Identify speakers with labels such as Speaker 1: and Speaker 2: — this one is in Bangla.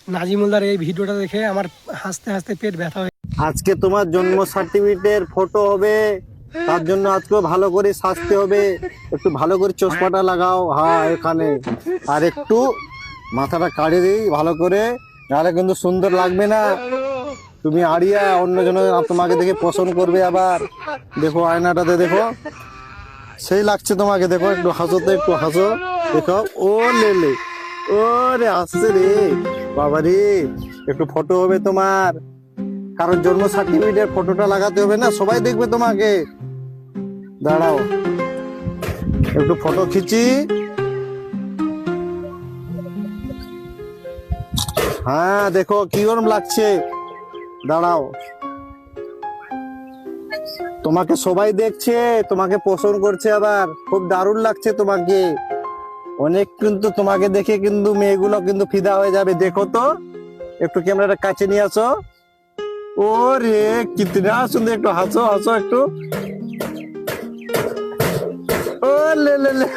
Speaker 1: নাজিমুলদার এই ভিডিওটা দেখে আমার হাসতে হাসতে পেট ব্যথা হয়ে
Speaker 2: আজকে তোমার জন্ম সার্টিফিকেটের ফটো হবে, তার জন্য আজকে ভালো করে সাজতে হবে। একটু ভালো করে চশমাটা লাগাও, হ্যাঁ এখানে, আর একটু মাথাটা কাড়ে দিই ভালো করে, নাহলে কিন্তু সুন্দর লাগবে না। তুমি আড়িয়া, অন্যজন তোমাকে দেখে পছন্দ করবে। আবার দেখো আয়নাটাতে, দেখো সেই লাগছে তোমাকে, দেখো একটু হাসো তো, একটু হাসো, দেখো। ও লে, ও রে আসছে রে বাবা রে। একটু ফটো হবে তোমার, কারণ জন্ম সার্টিফিকেটের ফটোটা লাগাতে হবে না, সবাই দেখবে তোমাকে। দাঁড়াও একটু ফটো খিচি। হ্যাঁ দেখো কিরকম লাগছে, দাঁড়াও। তোমাকে সবাই দেখছে, তোমাকে পছন্দ করছে, আবার খুব দারুণ লাগছে তোমাকে অনেক। কিন্তু তোমাকে দেখে কিন্তু মেয়েগুলো কিন্তু ফিদা হয়ে যাবে। দেখো তো, একটু ক্যামেরাটা কাছে নিয়ে আসো। ও রে কিতনা সুন্দর, একটু হাসো হাসো একটু। ও লে লে লে।